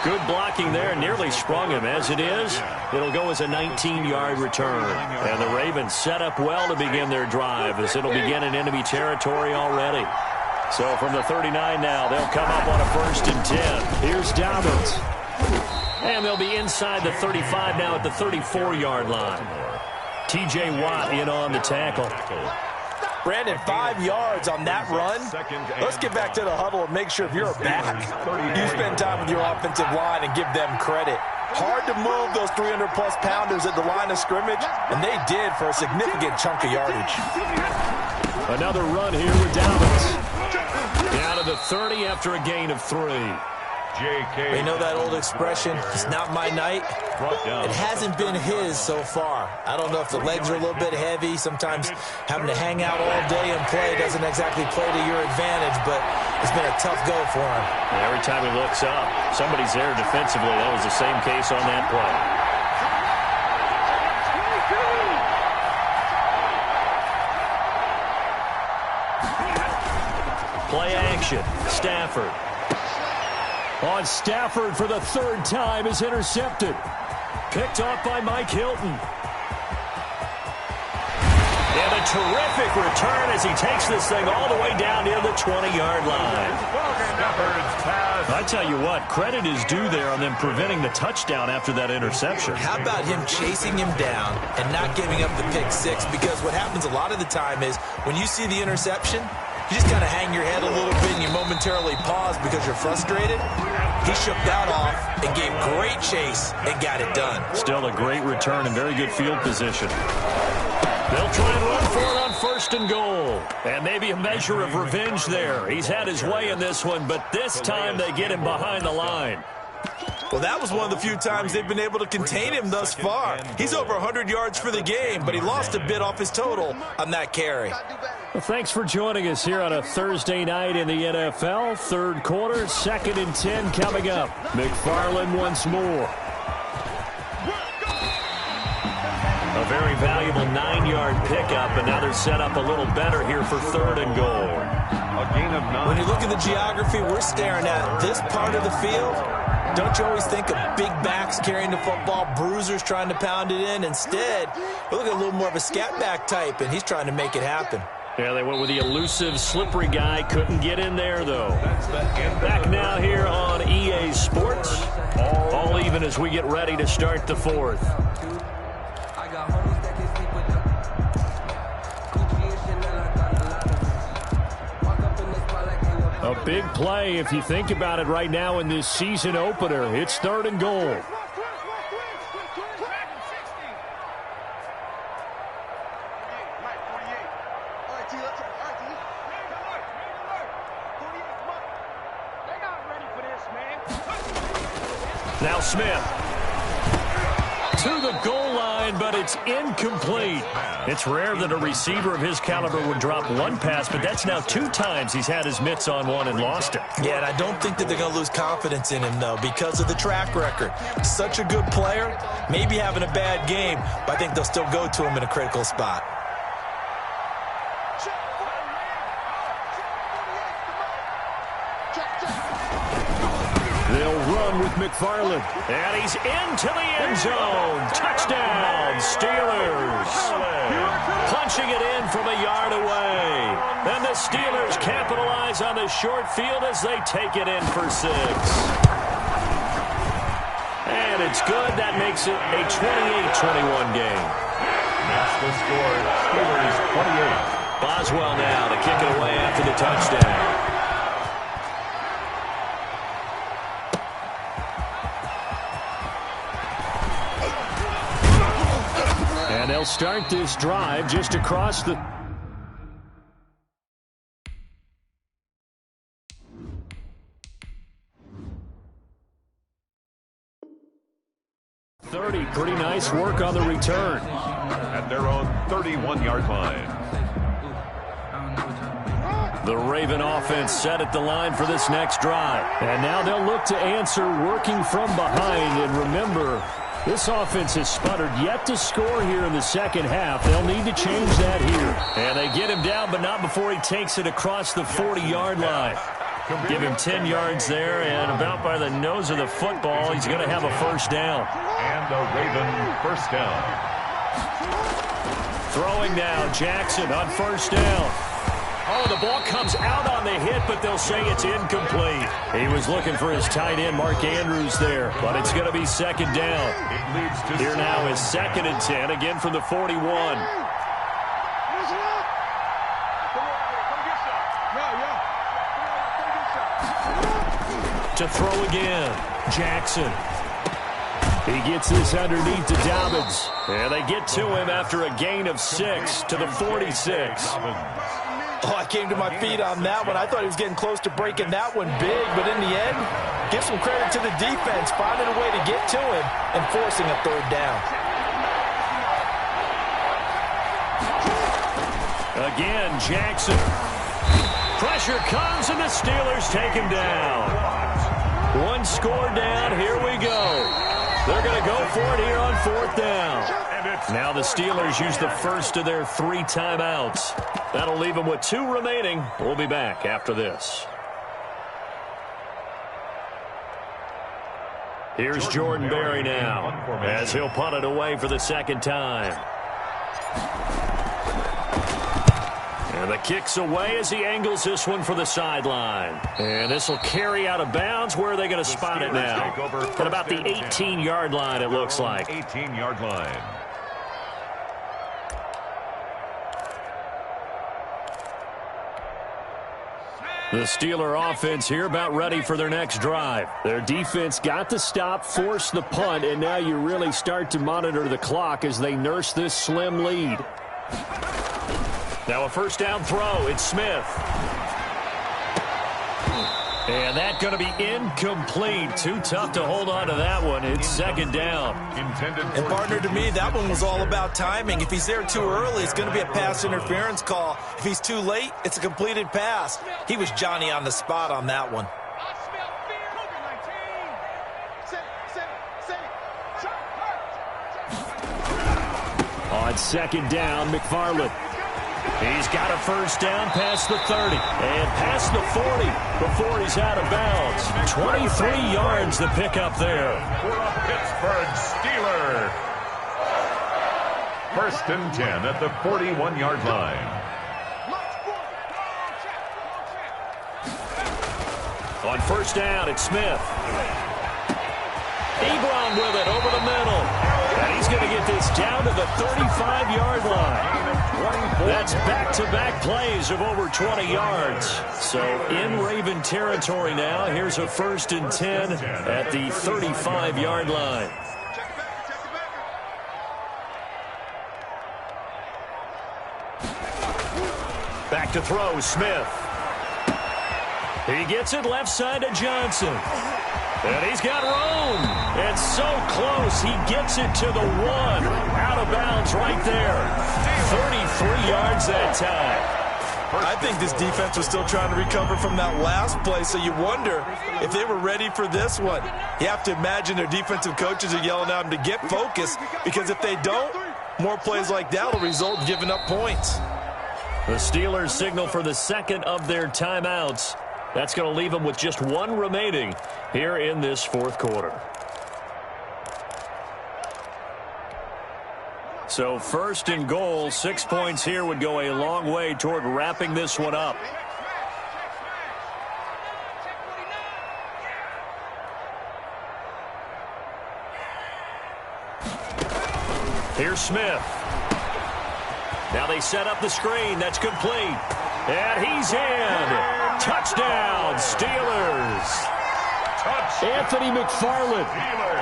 Good blocking there, nearly sprung him. As it is, it'll go as a 19-yard return. And the Ravens set up well to begin their drive as it'll begin in enemy territory already. So from the 39 now, they'll come up on a 1st and 10. Here's Dobbins. And they'll be inside the 35 now at the 34-yard line. T.J. Watt in on the tackle. Brandon, 5 yards on that run. Let's get back to the huddle and make sure if you're a back, you spend time with your offensive line and give them credit. Hard to move those 300-plus pounders at the line of scrimmage, and they did for a significant chunk of yardage. Another run here with Dobbins. Down to the 30 after a gain of 3. You know that old expression, it's not my night? It hasn't been his so far. I don't know if the legs are a little bit heavy. Sometimes having to hang out all day and play doesn't exactly play to your advantage, but it's been a tough go for him. And every time he looks up, somebody's there defensively. That was the same case on that play. Play action. Stafford. On Stafford for the 3rd time is intercepted. Picked off by Mike Hilton. And a terrific return as he takes this thing all the way down near the 20-yard line. I tell you what, credit is due there on them preventing the touchdown after that interception. How about him chasing him down and not giving up the pick 6? Because what happens a lot of the time is when you see the interception, you just kind of hang your head a little bit and you momentarily pause because you're frustrated. He shook that off and gave great chase and got it done. Still a great return and very good field position. They'll try and run for it on 1st and goal. And maybe a measure of revenge there. He's had his way in this one, but this time they get him behind the line. Well, that was one of the few times they've been able to contain him thus far. He's over 100 yards for the game, but he lost a bit off his total on that carry. Well, thanks for joining us here on a Thursday night in the NFL. 3rd quarter, 2nd and 10 coming up. McFarland once more. A very valuable 9-yard pickup, and now they're set up a little better here for 3rd and goal. A gain of 9. When you look at the geography we're staring at, this part of the field, don't you always think of big backs carrying the football, bruisers trying to pound it in? Instead, we look at a little more of a scat back type, and he's trying to make it happen. Yeah, they went with the elusive, slippery guy. Couldn't get in there, though. Back now here on EA Sports. All even as we get ready to start the 4th. A big play if you think about it right now in this season opener. It's 3rd and goal. Now Smith. to the goal line, but it's incomplete. It's rare that a receiver of his caliber would drop one pass, but that's now 2 times he's had his mitts on one and lost it. Yeah, and I don't think that they're going to lose confidence in him, though, because of the track record. Such a good player, maybe having a bad game, but I think they'll still go to him in a critical spot. They'll run with McFarland. And he's into the end zone. Touchdown, Steelers. Punching it in from a yard away. And the Steelers capitalize on the short field as they take it in for 6. And it's good. That makes it a 28-21 game. That's the score. Steelers 28. Boswell now to kick it away after the touchdown. And they'll start this drive just across the... Pretty nice work on the return. At their own 31-yard line. The Raven offense set at the line for this next drive. And now they'll look to answer working from behind. And remember, this offense has sputtered yet to score here in the second half. They'll need to change that here. And they get him down, but not before he takes it across the 40-yard line. Give him 10 yards there, and about by the nose of the football, he's going to have a first down. And a Raven first down. Throwing now, Jackson on first down. Oh, the ball comes out on the hit, but they'll say it's incomplete. He was looking for his tight end, Mark Andrews, there, but it's going to be second down. It leads to Here now is 2nd and 10, again from the 41. To throw again, Jackson. He gets this underneath to Dobbins. And they get to him after a gain of 6 to the 46. Oh, I came to my feet on that one. I thought he was getting close to breaking that one big, but in the end, give some credit to the defense, finding a way to get to him and forcing a third down. Again, Jackson. Pressure comes, and the Steelers take him down. One score down, here we go. They're going to go for it here on 4th down. Now the Steelers use the first of their 3 timeouts. That'll leave them with 2 remaining. We'll be back after this. Here's Jordan Berry now, as he'll punt it away for the 2nd time. And the kick's away as he angles this one for the sideline. And this will carry out of bounds. Where are they going to spot it now? At about the 18-yard line, it looks like. 18-yard line. The Steeler offense here about ready for their next drive. Their defense got to stop, force the punt, and now you really start to monitor the clock as they nurse this slim lead. Now a first down throw. It's Smith. And that's going to be incomplete. Too tough to hold on to that one. It's 2nd down. And partner, to me, that one was all about timing. If he's there too early, it's going to be a pass interference call. If he's too late, it's a completed pass. He was Johnny on the spot on that one. On 2nd down, McFarland. He's got a first down past the 30 and past the 40 before he's out of bounds. 23 yards to pick up there. For a Pittsburgh Steeler. 1st and 10 at the 41-yard line. On first down, it's Smith. Ebron with it over the middle. And he's going to get this down to the 35-yard line. That's back-to-back plays of over 20 yards. So in Raven territory now, here's a 1st and 10 at the 35-yard line. Back to throw, Smith. He gets it left side to Johnson. And he's got room. And so close, he gets it to the 1. Out of bounds right there. 33 yards that time. I think this defense was still trying to recover from that last play, so you wonder if they were ready for this one. You have to imagine their defensive coaches are yelling at them to get focused, because if they don't, more plays like that will result in giving up points. The Steelers signal for the second of their timeouts. That's going to leave them with just 1 remaining here in this fourth quarter. So first and goal, 6 points here would go a long way toward wrapping this one up. Here's Smith. Now they set up the screen. That's complete. And he's in. Touchdown, Steelers. Anthony McFarland,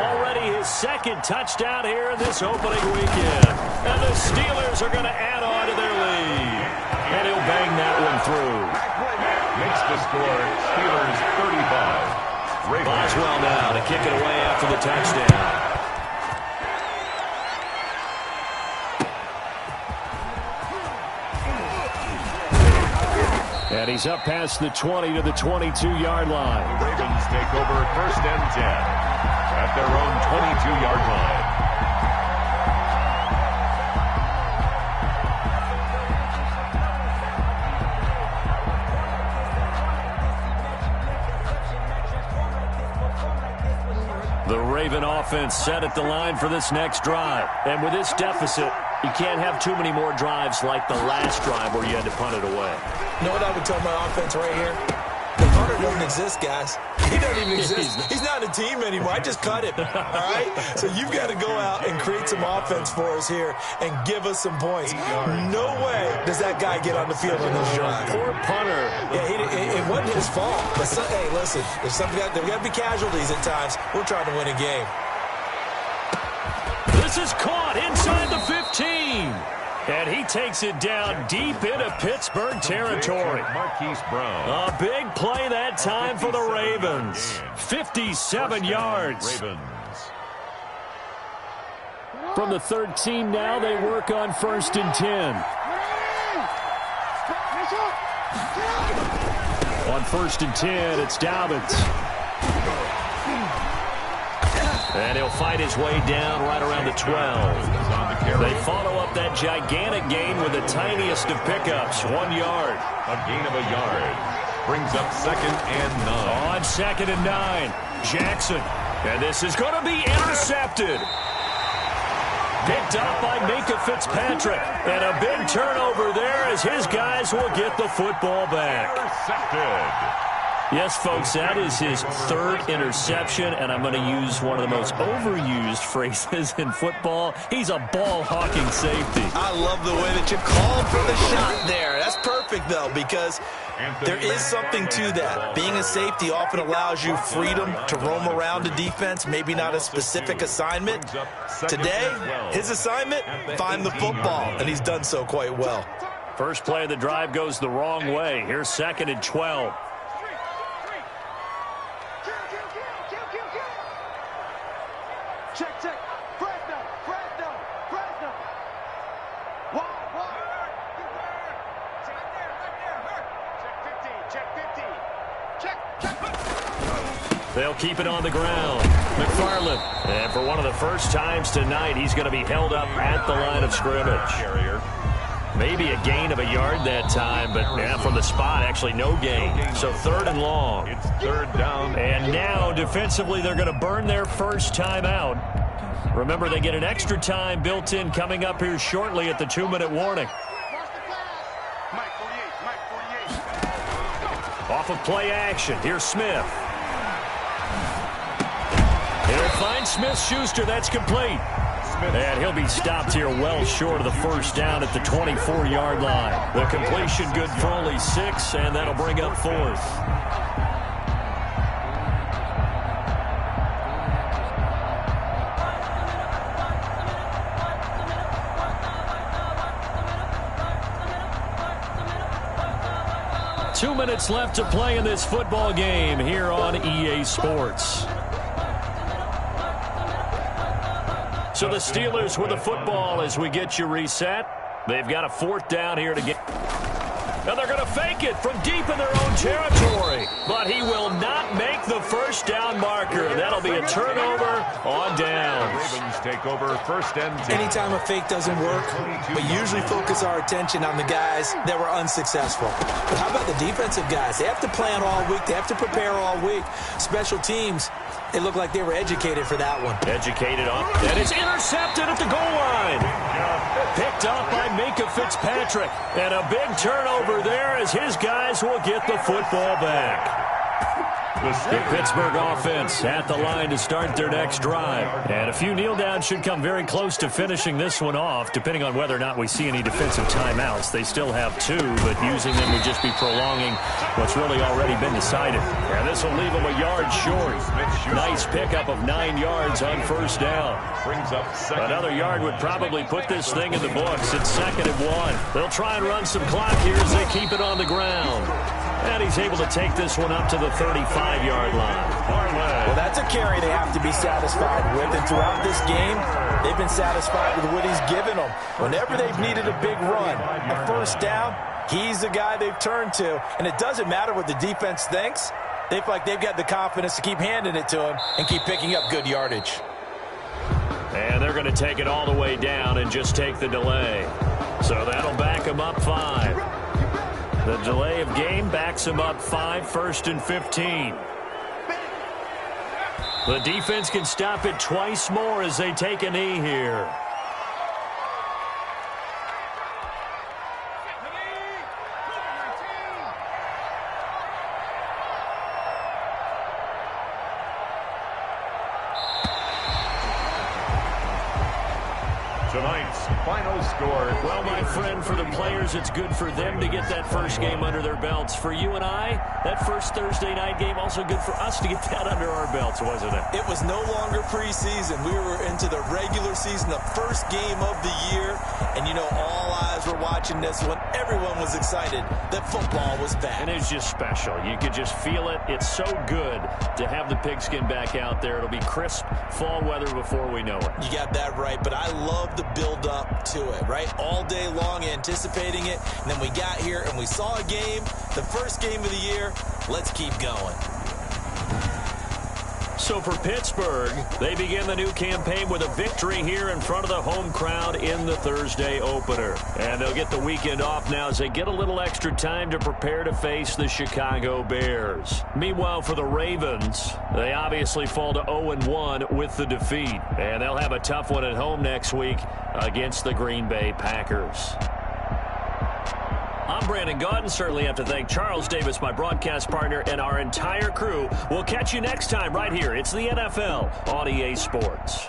already his second touchdown here in this opening weekend. And the Steelers are going to add on to their lead. And he'll bang that one through. Makes the score Steelers 35. Boswell now to kick it away after the touchdown. And he's up past the 20 to the 22-yard line. The Ravens take over first and 10 at their own 22-yard line. The Raven offense set at the line for this next drive. And with this deficit, you can't have too many more drives like the last drive where you had to punt it away. You know what I would tell my offense right here? The punter doesn't exist, guys. He doesn't even exist. He's not a team anymore. I just cut him, all right? So you've got to go out and create some offense for us here and give us some points. No way does that guy get on the field on this drive. Poor punter. Yeah, it wasn't his fault. But hey, listen, there's got to be casualties at times. We're trying to win a game. This is caught inside the 15. And he takes it down deep into Pittsburgh territory. Marquise Brown. A big play that time for the Ravens. 57 yards. Ravens. From the 13 now, they work on first and 10. On first and 10, it's Dobbins. And he'll fight his way down right around the 12. They follow up that gigantic gain with the tiniest of pickups, 1 yard. A gain of a yard. Brings up second and 9. On second and 9, Jackson. And this is going to be intercepted. Picked up by Minka Fitzpatrick. And a big turnover there as his guys will get the football back. Intercepted. Yes, folks, that is his third interception, and I'm going to use one of the most overused phrases in football. He's a ball-hawking safety. I love the way that you called for the shot there. That's perfect, though, because there is something to that. Being a safety often allows you freedom to roam around a defense, maybe not a specific assignment. Today, his assignment, find the football, and he's done so quite well. First play of the drive goes the wrong way. Here's second and 12. Check. Fresno. Wide. Check 50. Check. They'll keep it on the ground. McFarland. And for one of the first times tonight, he's going to be held up at the line of scrimmage. Maybe a gain of a yard that time, but from the spot, actually no gain. So third and long. It's third down. And now, defensively, they're going to burn their first time out. Remember, they get an extra time built in coming up here shortly at the 2-minute warning. Mike 48. Off of play action, here's Smith. He'll find Smith-Schuster. That's complete. And he'll be stopped here well short of the first down at the 24-yard line. The completion good for only 6, and that'll bring up fourth. Two minutes left to play in this football game here on EA Sports. So the Steelers with the football as we get you reset. They've got a 4th down here to get. And they're going to fake it from deep in their own territory. But he will not make the first down marker. That'll be a turnover on downs. Ravens take over 1st and 10. Anytime a fake doesn't work, we usually focus our attention on the guys that were unsuccessful. But how about the defensive guys? They have to plan all week. They have to prepare all week. Special teams, they look like they were educated for that one. Educated on. And it's intercepted at the goal line. Picked up by Minkah Fitzpatrick. And a big turnover there as his guys will get the football back. The Pittsburgh offense at the line to start their next drive. And a few kneel downs should come very close to finishing this one off, depending on whether or not we see any defensive timeouts. They still have 2, but using them would just be prolonging what's really already been decided. And this will leave them a yard short. Nice pickup of 9 yards on 1st down. Brings up Another yard would probably put this thing in the books. It's 2nd and 1. They'll try and run some clock here as they keep it on the ground. And he's able to take this one up to the 35-yard line. Well, that's a carry they have to be satisfied with. And throughout this game, they've been satisfied with what he's given them. Whenever they've needed a big run, a 1st down, he's the guy they've turned to. And it doesn't matter what the defense thinks. They feel like they've got the confidence to keep handing it to him and keep picking up good yardage. And they're going to take it all the way down and just take the delay. So that'll back them up 5. The delay of game backs him up 5, 1st and 15. The defense can stop it twice more as they take a knee here. tonight's final score. Well, my friend, for the players, it's good for them to get that first game under their belts. For you and I, that first Thursday night game, also good for us to get that under our belts, wasn't it? It was no longer preseason. We were into the regular season, the first game of the year. And, you know, all eyes were watching this one. Everyone was excited that football was back. And it's just special. You could just feel it. It's so good to have the pigskin back out there. It'll be crisp fall weather before we know it. You got that right, but I love the build-up to it, right? All day long anticipating it, and then we got here and we saw a game, the first game of the year. Let's keep going. So for Pittsburgh, they begin the new campaign with a victory here in front of the home crowd in the Thursday opener. And they'll get the weekend off now as they get a little extra time to prepare to face the Chicago Bears. Meanwhile, for the Ravens, they obviously fall to 0-1 with the defeat. And they'll have a tough one at home next week against the Green Bay Packers. I'm Brandon Gaudin. Certainly have to thank Charles Davis, my broadcast partner, and our entire crew. We'll catch you next time right here. It's the NFL on EA Sports.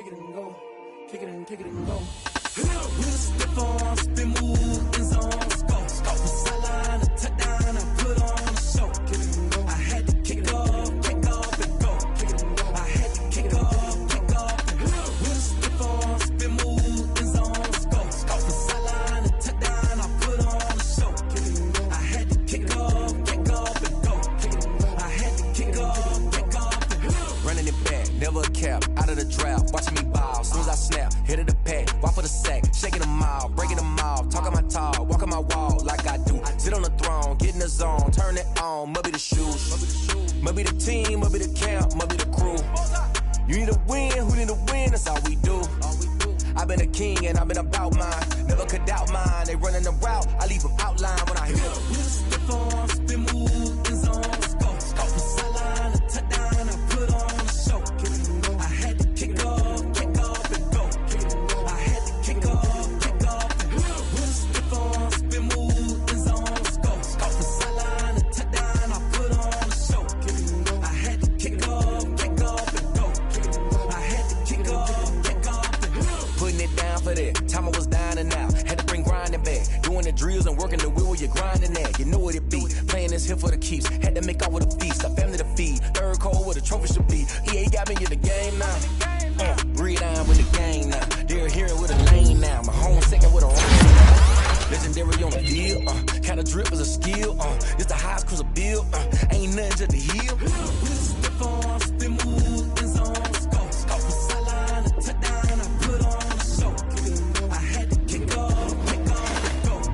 kick it and go. Kick it and go. With a stiff arm, spin move, in zone, scope. From sideline to touchdown, I put on a show. Kick it and go. I had to kick off and go. Kick it and go. I had to kick off and go. With a stiff arm, spin move, in zone, scope. From sideline to touchdown, I put on a show. Kick it and go. I had to kick off and go. Kick it and go. I had to kick off and go. Running it back, never a cap, out of the draft, watching me ball. Soon as I snap, hit of the pack, walk for the sack, shaking them all, breaking them all, talking my talk, walking my wall like I do. Sit on the throne, get in the zone, turn it on, must be the shoes, must be the team, must be the camp, must be the crew. You need to win, who need to win, that's all we do. I've been a king and I've been about mine, never could doubt mine. They running the route, I leave them outline when I hit them. With a stiff arm, spin move, in zone, scope. From sideline to touchdown, I put on a show. Kick it and go. I had to kick off and go. Kick it and go. I had to kick off and go. With a stiff arm, spin move, in zone, scope. From sideline to touchdown, I put on a show. Kick it and go. I had to kick off and go. Kick it and go. I had to kick off and go. Putting it down for that, time I was down and out, had to bring grinding back, doing the drills and working the wheel where you're grinding at, you know what it be, playing this here for the keeps, had to make off with a feast, a family to feed, third cold where the trophy should be, EA got me in the game now, breathe down with the game now, they're here with a lane now, my home second with a rain now, legendary on the field, kind of drip is a skill, it's the highest cruiser bill, ain't nothing to the heel. Stiff arm, spin move, in zone, scope. From sideline to touchdown, I put on a show. Kick it and go. I had to kick off and go.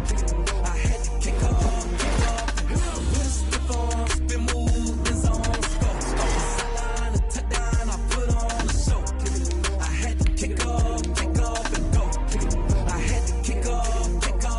Kick it and go. I had to kick off and go. With a stiff arm, spin move, in zone, scope. From sideline to touchdown, I put on a show. Kick it and go. I had to kick off and go. Kick it and go. I had to kick off and go.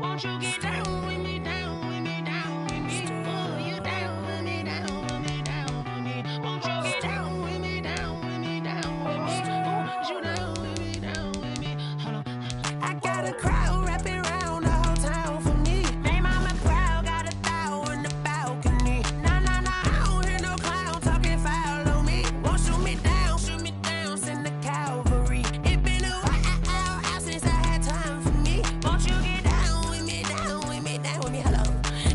Won't you get down with me, down with me, down with me? Oh, you down with me, down with me, down with me. Won't you get down with me, down with me, down with me? Oh, you down with me, down with me? Hold on. I got a crowd wrapping around the whole town for me. They mama proud, got a thou in the balcony. Nah, I don't hear no clown talking foul on me. Won't shoot me down, send the cavalry. It been a while since I had time for me. Won't you get down with me, down with me, down with me? Hello.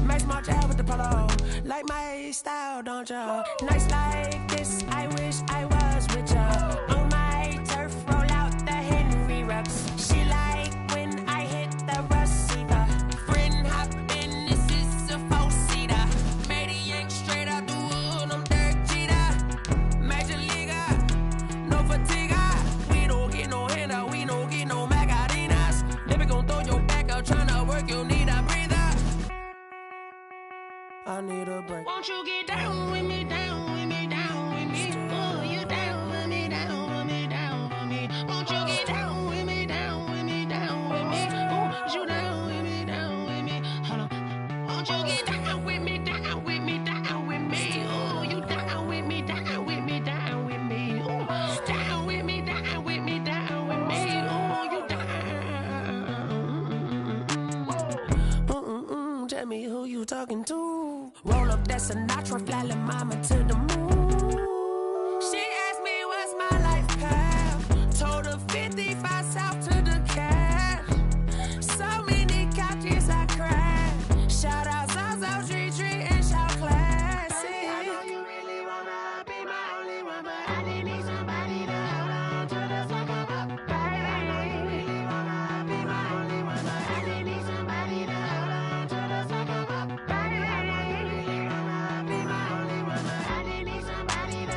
Max March out with the polo. Like my style, don't ya? Nights like this, I wish I was with ya. On my turf, roll out the Henry Rux. She like when I hit the receiver. Friend hop in, this is a four-seater. Made a yank straight out the wood, I'm Dirk Jeter. Major leaguer, no fatigue. We don't get no handout, we don't get no Magarinas. Never gon' throw your back out, tryna work, you need a breather. I need a break. Won't you get down with me, down with me, down with me? Oh, you down with me, down with me, down with me? Won't you get down with me, down with me, down with me? Oh, you down with me, down with me? Hold on. Won't you get down with me, down with me, down with me? Oh, you down with me, down with me, down with me? Oh, down with me, down with me, down with me? Oh, you down. Tell me who you talking to. Roll up that Sinatra, fly la mama to the moon. She asked me what's my life path. Told her 55 south to the cat. So many couches I cried. Shout out South Street and shout classic. I know you really wanna be my only one, but I didn't need somebody to hold on to the second up. I know you really wanna be my only one, but I didn't need somebody to hold on to the second up. I know you really wanna be my only one, but I didn't need somebody to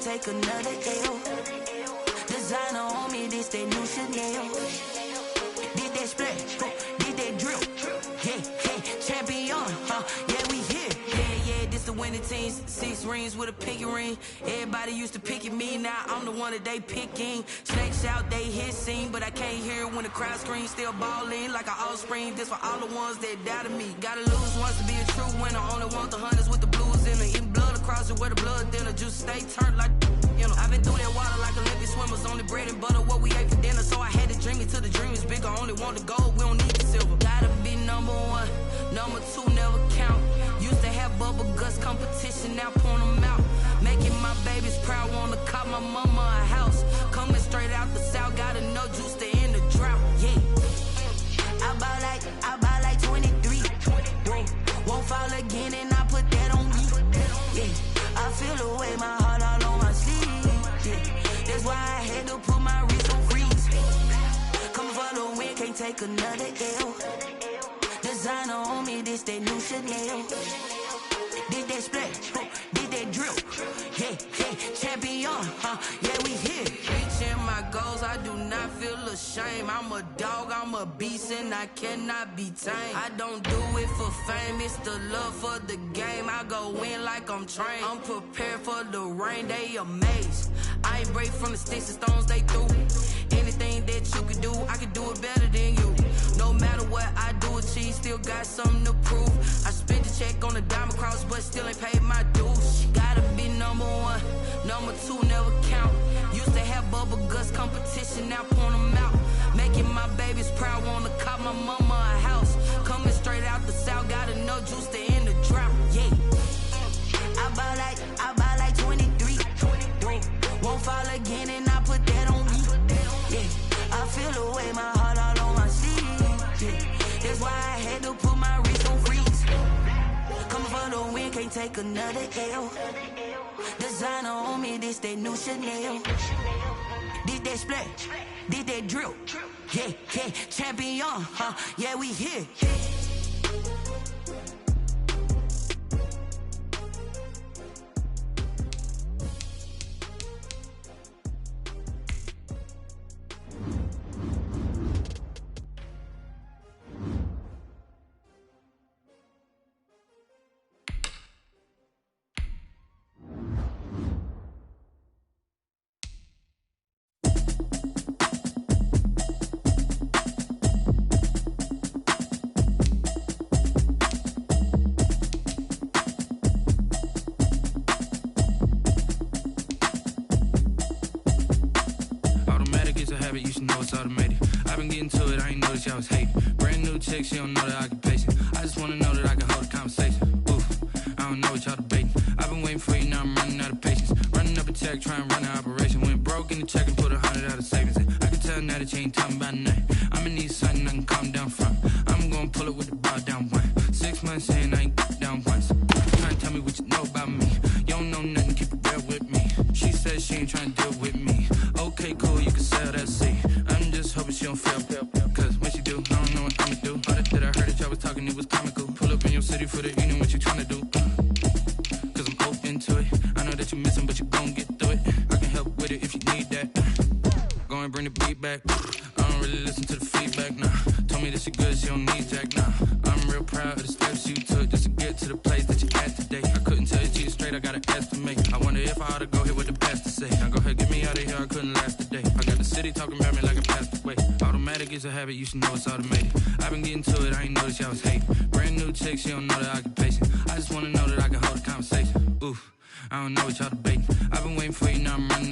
take another L. Designer on me, this that new Chanel. Did that splash, did that drill. Yeah, champion, yeah, we here. Yeah, this the winning teams. 6 rings with a pinky ring. Everybody used to pick at me, now I'm the one that they picking. Snakes out, they hit scene, but I can't hear when the crowd screams. Still ballin' like an offspring. This for all the ones that doubted me. Gotta lose once to be a true winner. Only want the hunters with the blues in it. Eating blood across it where the blood dinner. Juice stay turned like, you know. I've been through that water like Olympic swimmers. Only bread and butter, what we ate for dinner. So I had to dream it till the dream is bigger. Only want the gold, we don't need the silver. Gotta be number 1, number 2 never count. Used to have bubble guts competition, now point them out. Making my babies proud, wanna cop my mama a house. Coming straight out the south, gotta know juice to end the drought. Yeah, I buy like 23. Won't fall again and I put that on me. Yeah, I feel the way, my heart all on my sleeve. Yeah, that's why I had to put my wrist on freeze. Coming for the win, can't take another L. Designer on me, this that new Chanel. Did that splash, did that drill. Yeah, champion, yeah, we here. Reaching my goals, I do not feel ashamed. I'm a dog, I'm a beast, and I cannot be tamed. I don't do it for fame, it's the love for the game. I go in like I'm trained. I'm prepared for the rain, they amazed. I ain't break from the sticks and stones they threw. Anything that you can do, I can do it better than you. No matter what I do, achieve, still got something to prove. I spent the check on the diamond cross, but still ain't paid my dues. Gotta be number 1, number 2 never count. Used to have bubble guts competition, now point them out. Making my babies proud, wanna cop my mama a house. Coming straight out the south, gotta know juice to end the drought. Yeah, I buy like 23. Won't fall again and I put that on me. Yeah, I feel the way, my heart all on my sleeve. Yeah, that's why I had to put my wrist on freeze. Coming for the win, can't take another L. Designer on me, this that new Chanel. Did that splash, did that drill. Yeah, champion, yeah, we here. You should know it's automated. I've been getting to it, I ain't noticed y'all was hating. Brand new chick, she don't know the occupation. I just wanna know that I can hold a conversation. Oof, I don't know what y'all debating. I've been waiting for you, now I'm running out of patience. Running up a check, trying to run an operation. Went broke in the check and put 100 out of savings in. I can tell now that you ain't talking about nothing. I'ma need something I can calm down from. I'm gonna pull it with the bar down one. 6 months in, I ain't and it was comical. Pull up in your city for the evening, what you tryna do? Cause I'm open to it. I know that you missing, but you gon' get through it. I can help with it if you need that. Go and bring the beat back. I don't really listen to the feedback, nah. Told me that she good, she don't need Jack, nah. I'm real proud of the steps you took just to get to the place that you at today. I couldn't tell you to you straight, I gotta estimate. I wonder if I ought to go here with the best to say. Now go ahead, get me out of here, I couldn't last a day. I got the city talking about me like I passed away. Automatic is a habit, you should know it's automated. I've been getting to it, I ain't noticed y'all was hating. Brand new chick, she don't know the occupation. I just wanna know that I can hold a conversation. Oof, I don't know what y'all debating. I've been waiting for you, now I'm running